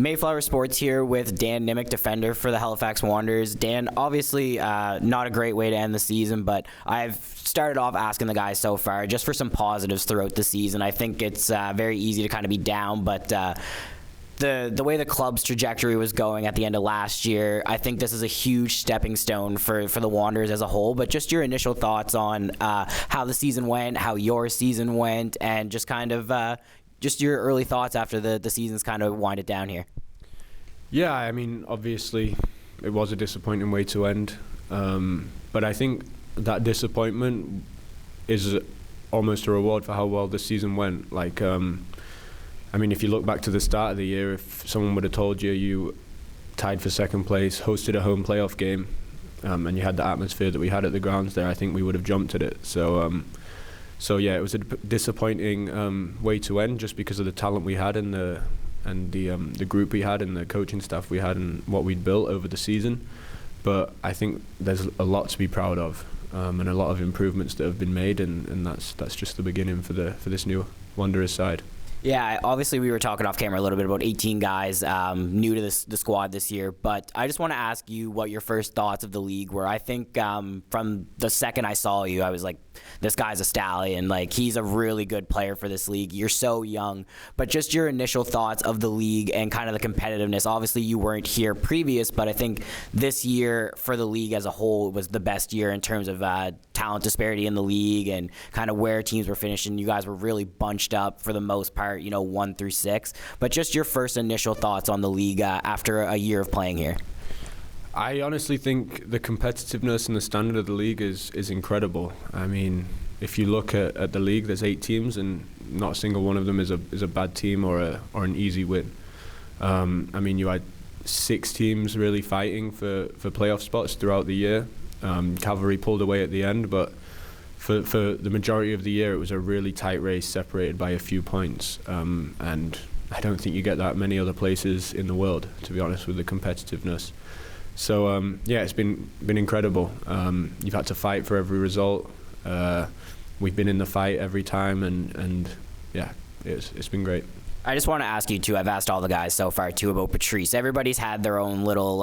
Mayflower Sports here with Dan Nimick, defender for the Halifax Wanderers. Dan, obviously not a great way to end the season, but I've started off asking the guys so far just for some positives throughout the season. I think it's very easy to kind of be down, but the way the club's trajectory was going at the end of last year, I think this is a huge stepping stone for the Wanderers as a whole. But just your initial thoughts on how the season went, how your season went, and just kind of just your early thoughts after the season's kind of winded down here. Yeah, I mean, obviously it was a disappointing way to end. But I think that disappointment is almost a reward for how well the season went. Like, I mean, if you look back to the start of the year, if someone would have told you you tied for second place, hosted a home playoff game, and you had the atmosphere that we had at the grounds there, I think we would have jumped at it. So yeah, it was a disappointing way to end, just because of the talent we had and the group we had and the coaching staff we had and what we'd built over the season. But I think there's a lot to be proud of, and a lot of improvements that have been made, and that's just the beginning for this new Wanderers side. Yeah, obviously we were talking off camera a little bit about 18 guys new to the squad this year, but I just want to ask you what your first thoughts of the league were. I think from the second I saw you, I was like, this guy's a stallion. Like, he's a really good player for this league. You're so young, but just your initial thoughts of the league and kind of the competitiveness. Obviously you weren't here previous, but I think this year for the league as a whole was the best year in terms of talent disparity in the league and kind of where teams were finishing. You guys were really bunched up for the most part, 1 through 6. But just your first initial thoughts on the league after a year of playing here. I honestly think the competitiveness and the standard of the league is incredible. I mean, if you look at the league, there's 8 teams, and not a single one of them is a bad team or an easy win. I mean, you had 6 teams really fighting for playoff spots throughout the year. Cavalry pulled away at the end, but for the majority of the year, it was a really tight race separated by a few points. And I don't think you get that many other places in the world, to be honest, with the competitiveness. So yeah, it's been incredible. You've had to fight for every result. We've been in the fight every time, and yeah, it's been great. I just want to ask you too, I've asked all the guys so far too about Patrice. Everybody's had their own little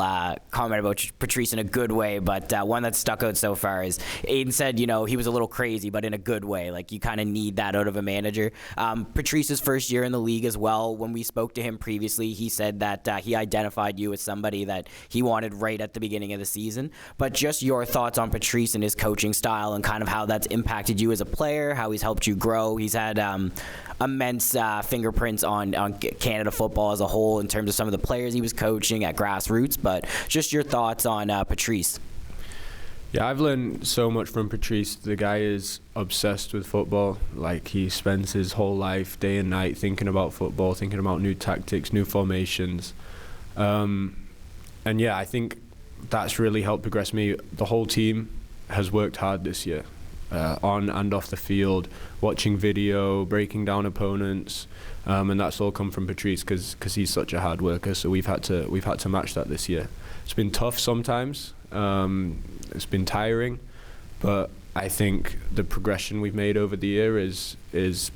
comment about Patrice in a good way, but one that stuck out so far is Aiden said, he was a little crazy, but in a good way. Like, you kind of need that out of a manager. Patrice's first year in the league as well, when we spoke to him previously, he said that he identified you as somebody that he wanted right at the beginning of the season. But just your thoughts on Patrice and his coaching style and kind of how that's impacted you as a player, how he's helped you grow. He's had immense fingerprints on Canada football as a whole in terms of some of the players he was coaching at grassroots, but just your thoughts on Patrice. Yeah, I've learned so much from Patrice. The guy is obsessed with football. Like, he spends his whole life, day and night, thinking about football, thinking about new tactics, new formations. And yeah, I think that's really helped progress me. The whole team has worked hard this year. On and off the field, watching video, breaking down opponents, and that's all come from Patrice because he's such a hard worker. So we've had to match that this year. It's been tough sometimes. It's been tiring, but I think the progression we've made over the year is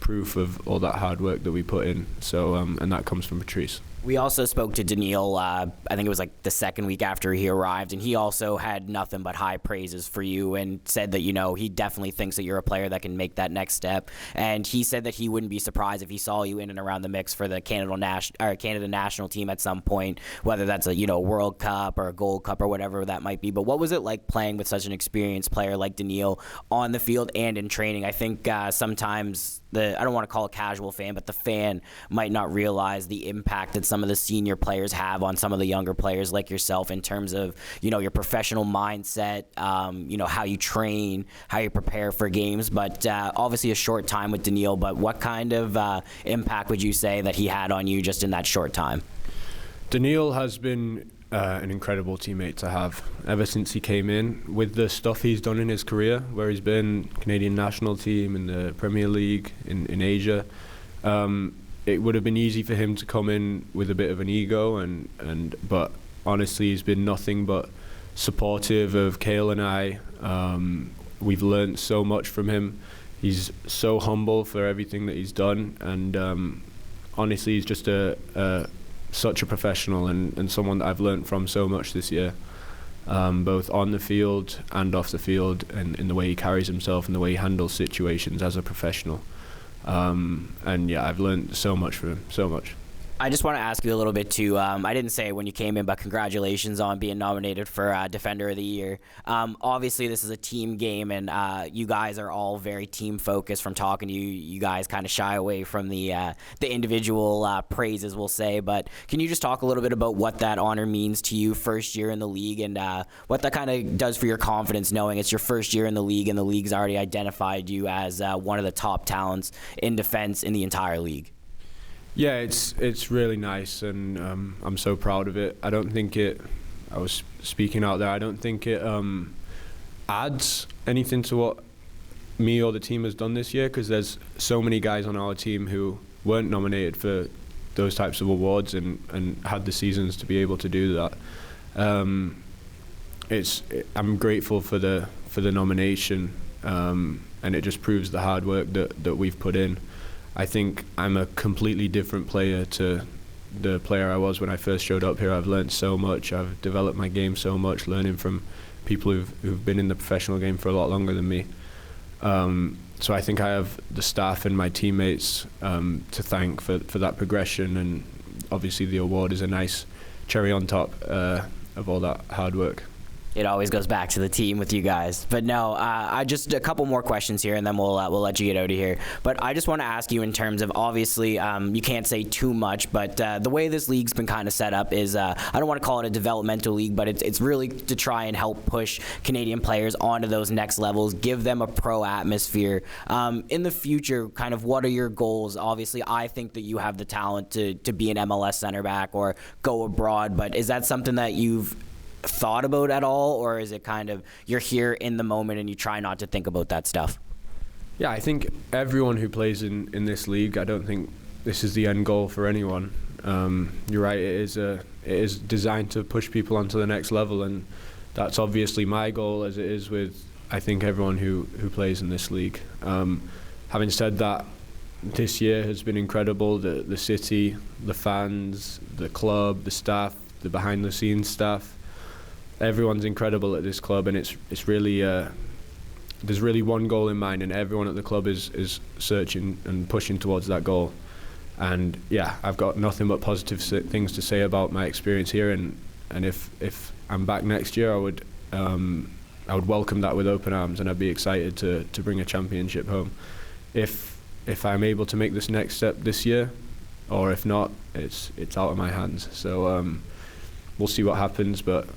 proof of all that hard work that we put in. So and that comes from Patrice. We also spoke to Daniil, I think it was like the second week after he arrived, and he also had nothing but high praises for you and said that, he definitely thinks that you're a player that can make that next step. And he said that he wouldn't be surprised if he saw you in and around the mix for the Canada national team at some point, whether that's a World Cup or a Gold Cup or whatever that might be. But what was it like playing with such an experienced player like Daniil on the field and in training? I think sometimes I don't want to call it casual fan, but the fan might not realize the impact that some of the senior players have on some of the younger players like yourself in terms of, your professional mindset, how you train, how you prepare for games. But obviously a short time with Daniil, but what kind of impact would you say that he had on you just in that short time? Daniil has been an incredible teammate to have ever since he came in. With the stuff he's done in his career, where he's been Canadian national team in the Premier League in Asia, it would have been easy for him to come in with a bit of an ego, but honestly he's been nothing but supportive of Cale and I. We've learned so much from him. He's so humble for everything that he's done, and honestly he's just a such a professional and someone that I've learnt from so much this year, both on the field and off the field, and in the way he carries himself and the way he handles situations as a professional. And yeah, I've learned so much from him, so much. I just want to ask you a little bit too. I didn't say it when you came in, but congratulations on being nominated for Defender of the Year. Obviously, this is a team game, and you guys are all very team focused. From talking to you, you guys kind of shy away from the individual praises, we'll say. But can you just talk a little bit about what that honor means to you, first year in the league, and what that kind of does for your confidence, knowing it's your first year in the league, and the league's already identified you as one of the top talents in defense in the entire league? Yeah, it's really nice, and I'm so proud of it. I don't think it, I was speaking out there, I don't think it adds anything to what me or the team has done this year, because there's so many guys on our team who weren't nominated for those types of awards and had the seasons to be able to do that. I'm grateful for the nomination, and it just proves the hard work that we've put in. I think I'm a completely different player to the player I was when I first showed up here. I've learned so much. I've developed my game so much, learning from people who've been in the professional game for a lot longer than me. So I think I have the staff and my teammates to thank for that progression, and obviously the award is a nice cherry on top of all that hard work. It always goes back to the team with you guys. But no, I just a couple more questions here, and then we'll let you get out of here. But I just want to ask you in terms of, obviously, you can't say too much, but the way this league's been kind of set up is, I don't want to call it a developmental league, but it's really to try and help push Canadian players onto those next levels, give them a pro atmosphere. In the future, kind of what are your goals? Obviously, I think that you have the talent to be an MLS center back or go abroad, but is that something that you've thought about at all, or is it kind of you're here in the moment and you try not to think about that stuff? Yeah, I think everyone who plays in this league, I don't think this is the end goal for anyone. You're right, it is designed to push people onto the next level, and that's obviously my goal, as it is with, I think, everyone who plays in this league. Having said that, this year has been incredible. The city, the fans, the club, the staff, the behind the scenes staff, everyone's incredible at this club, and it's really there's really one goal in mind, and everyone at the club is searching and pushing towards that goal. And yeah, I've got nothing but positive things to say about my experience here, and if I'm back next year, I would welcome that with open arms, and I'd be excited to bring a championship home. If I'm able to make this next step this year, or if not, it's out of my hands. So we'll see what happens, but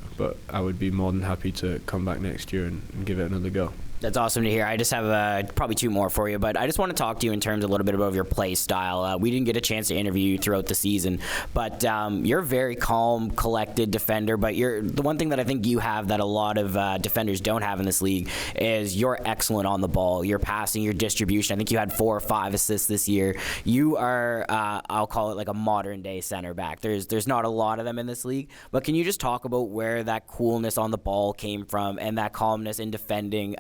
I would be more than happy to come back next year and give it another go. That's awesome to hear. I just have probably two more for you, but I just want to talk to you in terms a little bit about your play style. We didn't get a chance to interview you throughout the season, but you're a very calm, collected defender, but the one thing that I think you have that a lot of defenders don't have in this league is you're excellent on the ball. Your passing, your distribution. I think you had 4 or 5 assists this year. You are, I'll call it like a modern-day center back. There's not a lot of them in this league, but can you just talk about where that coolness on the ball came from and that calmness in defending?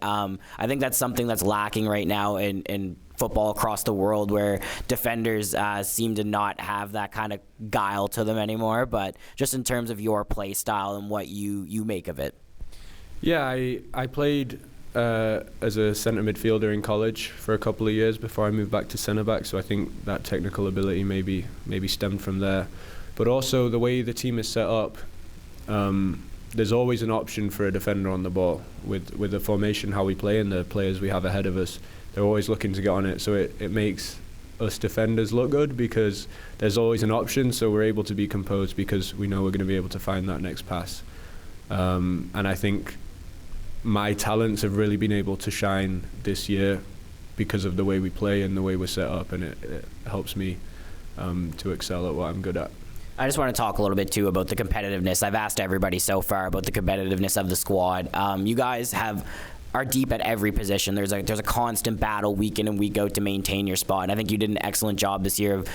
I think that's something that's lacking right now in football across the world, where defenders seem to not have that kind of guile to them anymore. But just in terms of your play style and what you make of it. Yeah, I played as a centre midfielder in college for a couple of years before I moved back to centre back, so I think that technical ability maybe stemmed from there. But also the way the team is set up, there's always an option for a defender on the ball. With the formation, how we play, and the players we have ahead of us, they're always looking to get on it. So it makes us defenders look good because there's always an option, so we're able to be composed because we know we're going to be able to find that next pass. And I think my talents have really been able to shine this year because of the way we play and the way we're set up, and it helps me to excel at what I'm good at. I just want to talk a little bit, too, about the competitiveness. I've asked everybody so far about the competitiveness of the squad. You guys are deep at every position. There's a constant battle week in and week out to maintain your spot. And I think you did an excellent job this year of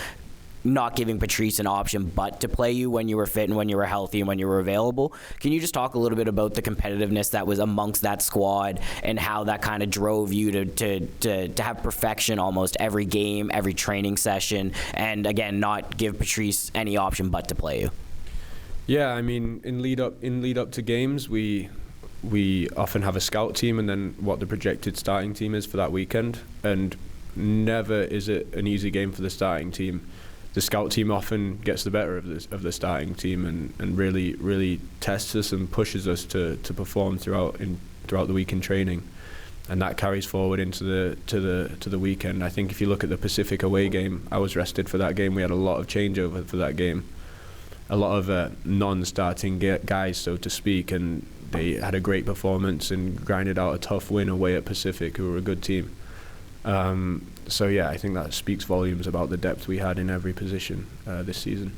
not giving Patrice an option but to play you when you were fit and when you were healthy and when you were available. Can you just talk a little bit about the competitiveness that was amongst that squad and how that kind of drove you to have perfection almost every game, every training session, and again, not give Patrice any option but to play you? Yeah, I mean, in lead up to games, we often have a scout team and then what the projected starting team is for that weekend, and never is it an easy game for the starting team. The scout team often gets the better of the starting team and really tests us and pushes us to perform throughout the week in training, and that carries forward into the weekend. I think if you look at the Pacific away game, I was rested for that game. We had a lot of changeover for that game, a lot of non-starting guys, so to speak, and they had a great performance and grinded out a tough win away at Pacific, who were a good team. So yeah, I think that speaks volumes about the depth we had in every position this season.